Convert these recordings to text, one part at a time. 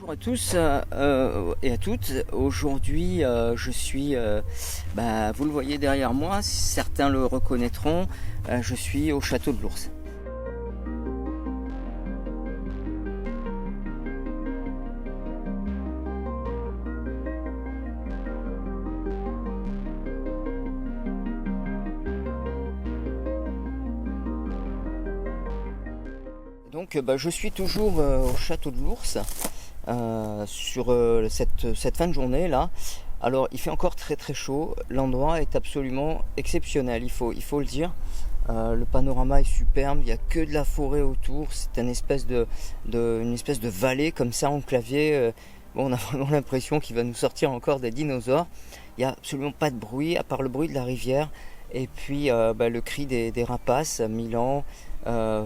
Bonjour à tous et à toutes. Aujourd'hui, je suis, vous le voyez derrière moi, certains le reconnaîtront, je suis au château de l'Ours. Donc, je suis toujours au château de l'Ours sur cette fin de journée là. Alors, il fait encore très très chaud. L'endroit est absolument exceptionnel, il faut le dire. Le panorama est superbe, il n'y a que de la forêt autour. C'est une espèce de vallée comme ça enclavée. Bon, on a vraiment l'impression qu'il va nous sortir encore des dinosaures. Il n'y a absolument pas de bruit à part le bruit de la rivière. Et puis le cri des rapaces, Milan,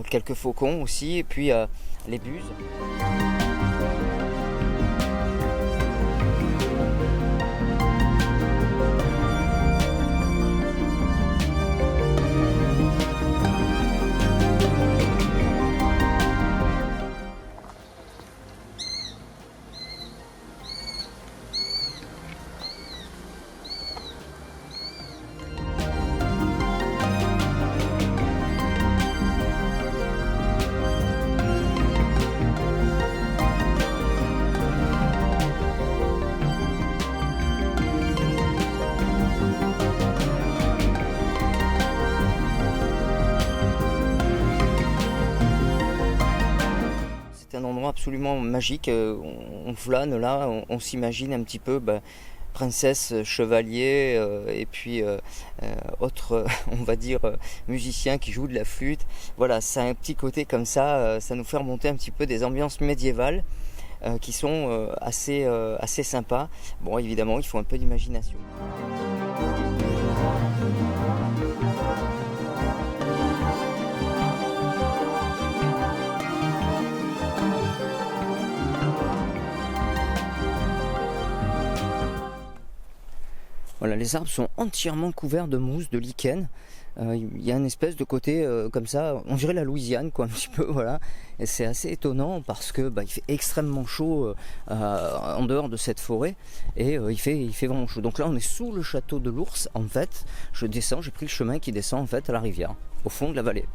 quelques faucons aussi, et puis les buses. C'est un endroit absolument magique. On flâne là, on s'imagine un petit peu princesse, chevalier et puis autres, on va dire, musiciens qui jouent de la flûte. Voilà, ça a un petit côté comme ça nous fait remonter un petit peu des ambiances médiévales qui sont assez sympas. Bon, évidemment, il faut un peu d'imagination. Voilà, les arbres sont entièrement couverts de mousse, de lichen. Il y a une espèce de côté comme ça, on dirait la Louisiane, quoi, un petit peu, voilà. Et c'est assez étonnant parce que il fait extrêmement chaud en dehors de cette forêt et il fait vraiment chaud. Donc là, on est sous le château de l'Ours, en fait. J'ai pris le chemin qui descend en fait à la rivière, au fond de la vallée.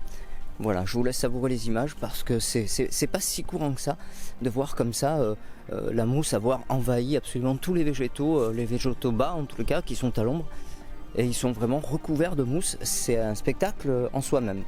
Voilà, je vous laisse savourer les images parce que c'est pas si courant que ça de voir comme ça la mousse avoir envahi absolument tous les végétaux bas en tout cas, qui sont à l'ombre, et ils sont vraiment recouverts de mousse. C'est un spectacle en soi-même.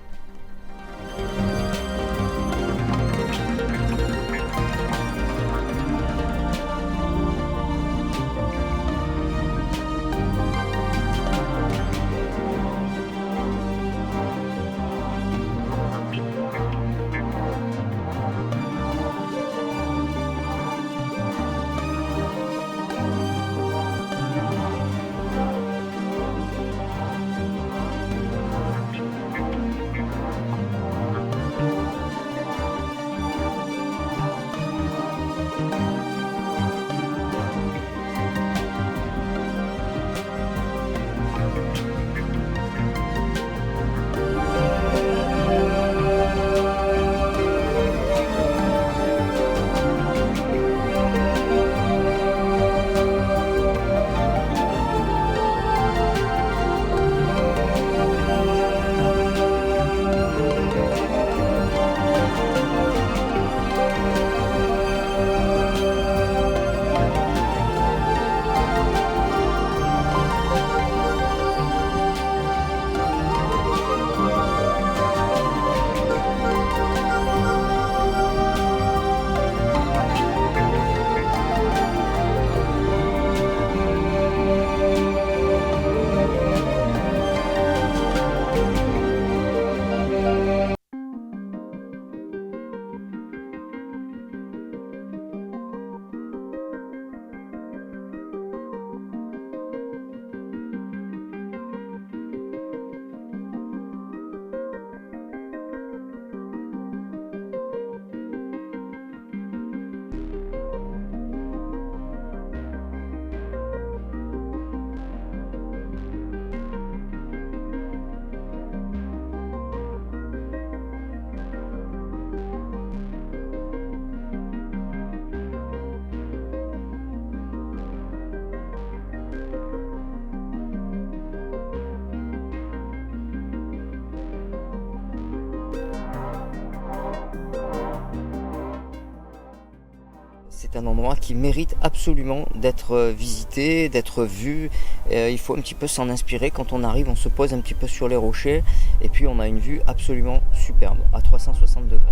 un endroit qui mérite absolument d'être visité, d'être vu. Il faut un petit peu s'en inspirer. Quand on arrive, on se pose un petit peu sur les rochers et puis on a une vue absolument superbe à 360 degrés.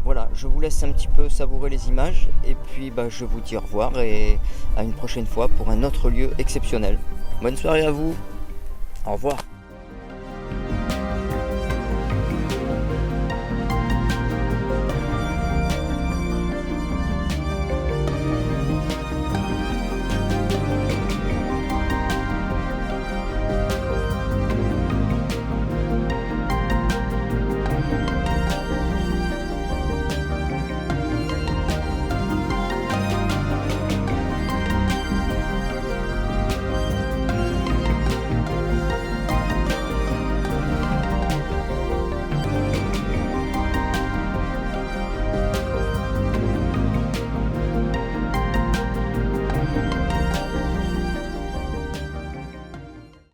Voilà, je vous laisse un petit peu savourer les images et puis je vous dis au revoir et à une prochaine fois pour un autre lieu exceptionnel. Bonne soirée à vous, au revoir.